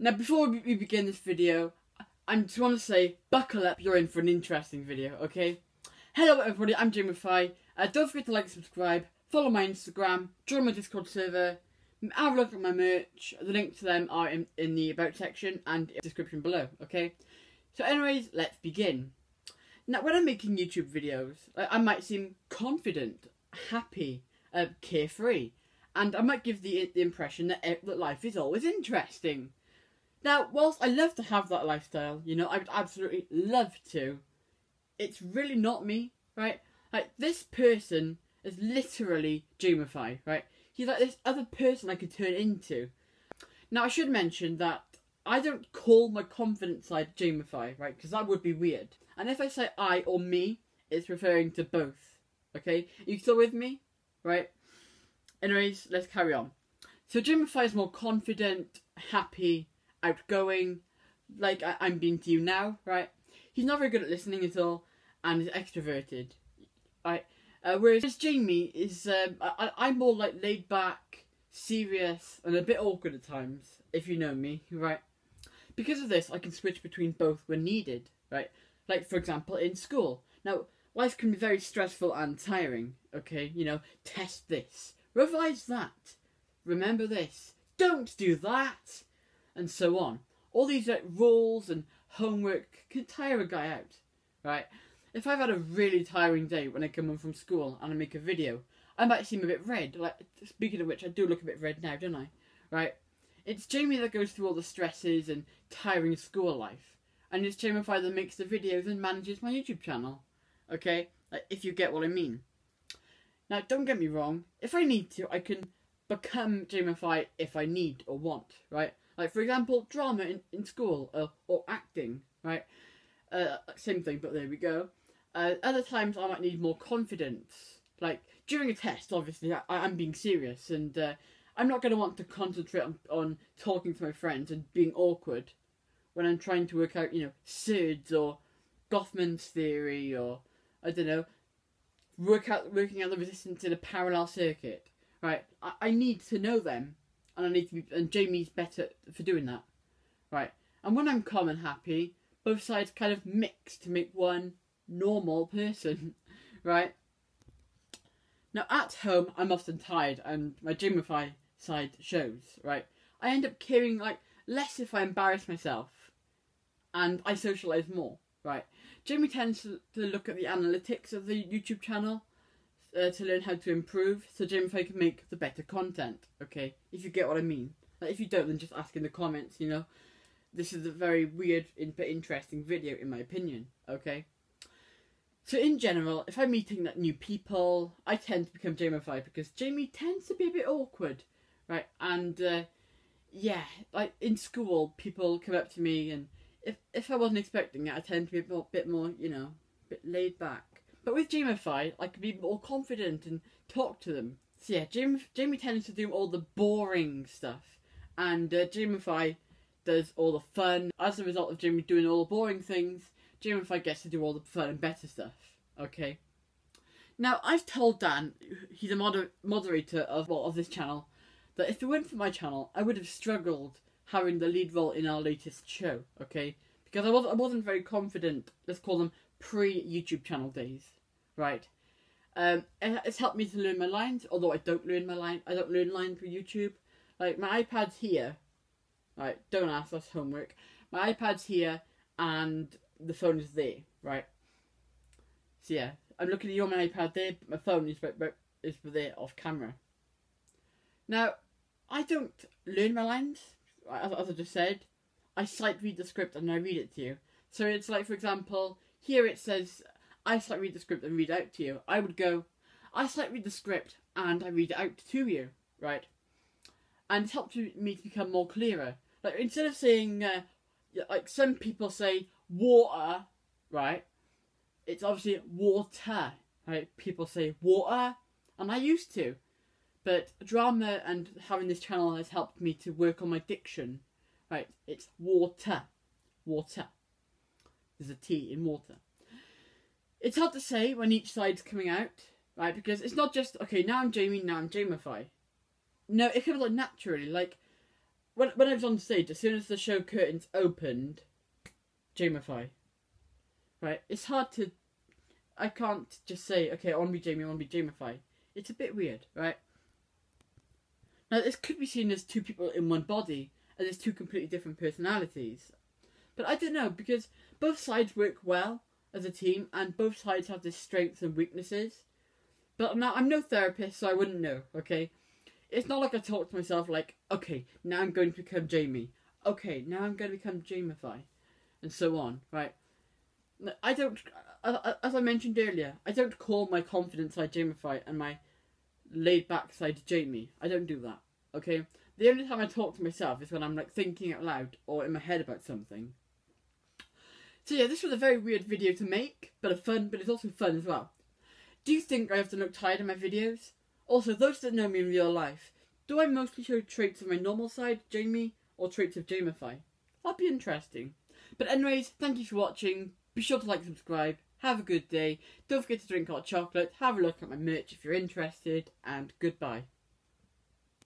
Now, before we begin this video, I just want to say, buckle up, you're in for an interesting video, okay? Hello everybody, I'm Jamify. Don't forget to like, subscribe, follow my Instagram, join my Discord server, have a look at my merch. The links to them are in the about section and in the description below, okay? So anyways, let's begin. Now, when I'm making YouTube videos, I might seem confident, happy, carefree, and I might give the impression that life is always interesting. Now, whilst I love to have that lifestyle, you know, I would absolutely love to, it's really not me, right? Like, this person is literally Jamify, right? He's like this other person I could turn into. Now, I should mention that I don't call my confident side Jamify, right? Because that would be weird. And if I say I or me, it's referring to both, okay? Are you still with me? Right? Anyways, let's carry on. So Jamify is more confident, happy, outgoing, like I'm being to you now, right? He's not very good at listening at all, and is extroverted, right? Whereas Jamie is, I'm more like laid back, serious, and a bit awkward at times, if you know me, right? Because of this, I can switch between both when needed, right? Like, for example, in school. Now, life can be very stressful and tiring, okay? You know, test this, revise that, remember this, don't do that, and so on. All these rules and homework can tire a guy out, right? If I've had a really tiring day when I come home from school and I make a video, I might seem a bit red. Like, speaking of which, I do look a bit red now, don't I? Right? It's Jamie that goes through all the stresses and tiring school life. And it's Jamify that makes the videos and manages my YouTube channel. Okay? Like, if you get what I mean. Now, don't get me wrong. If I need to, I can become Jamify if I need or want, right? Like, for example, drama in school or acting, right? Same thing, but there we go. Other times I might need more confidence. Like, during a test, obviously, I'm being serious, and I'm not going to want to concentrate on talking to my friends and being awkward when I'm trying to work out, you know, SIDS or Goffman's theory or, I don't know, working out the resistance in a parallel circuit, right? I need to know them, and I need to be, and Jamie's better for doing that, right? And when I'm calm and happy, both sides kind of mix to make one normal person, right? Now, at home, I'm often tired, and my Jamify side shows, right? I end up caring, like, less if I embarrass myself, and I socialise more, right? Jamie tends to look at the analytics of the YouTube channel to learn how to improve, so Jamify can make the better content, okay? If you get what I mean. Like, if you don't, then just ask in the comments, you know? This is a very weird but interesting video, in my opinion, okay? So in general, if I'm meeting new people, I tend to become Jamify because Jamie tends to be a bit awkward, right? And yeah, like in school, people come up to me, and if I wasn't expecting it, I tend to be a bit more, you know, a bit laid back. But with Jamify, I can be more confident and talk to them. So yeah, Jamie tends to do all the boring stuff, and Jamify does all the fun. As a result of Jamie doing all the boring things, Jamify gets to do all the fun and better stuff, okay? Now, I've told Dan, he's a moderator of this channel, that if it weren't for my channel, I would have struggled having the lead role in our latest show, okay? Because I wasn't very confident, let's call them pre-YouTube channel days, right? It's helped me to learn my lines, although I don't learn lines for YouTube. Like, my iPad's here, right? Don't ask, that's homework. My iPad's here, and the phone is there, right? So yeah, I'm looking at you on my iPad there, but my phone is there off camera. Now, I don't learn my lines, as I just said. I sight read the script and I read it to you. So it's like, for example, here it says, I sight read the script and read it out to you. I would go, I sight read the script and I read it out to you, right? And it's helped me to become more clearer. Like, instead of saying, like some people say water, right? It's obviously water, right? People say water, and I used to. But drama and having this channel has helped me to work on my diction, right? It's water. Water. There's a T in water. It's hard to say when each side's coming out, right? Because it's not just, okay, now I'm Jamie, now I'm Jamify. No, it comes like naturally. Like, when I was on stage, as soon as the show curtains opened, Jamify. Right? It's hard to... I can't just say, okay, I want to be Jamie, I want to be Jamify. It's a bit weird, right? Now, this could be seen as two people in one body, and there's two completely different personalities. But I don't know, because both sides work well as a team, and both sides have their strengths and weaknesses. But now, I'm no therapist, so I wouldn't know, okay? It's not like I talk to myself like, okay, now I'm going to become Jamie. Okay, now I'm going to become Jamify. And so on, right? I don't, as I mentioned earlier, I don't call my confident side Jamify and my laid back side Jamie. I don't do that, okay? The only time I talk to myself is when I'm like thinking out loud or in my head about something. So yeah, this was a very weird video to make, but it's also fun as well. Do you think I often look tired in my videos? Also, those that know me in real life, do I mostly show traits of my normal side, Jamie, or traits of Jamify? That'd be interesting. But anyways, thank you for watching. Be sure to like and subscribe. Have a good day. Don't forget to drink hot chocolate. Have a look at my merch if you're interested. And goodbye.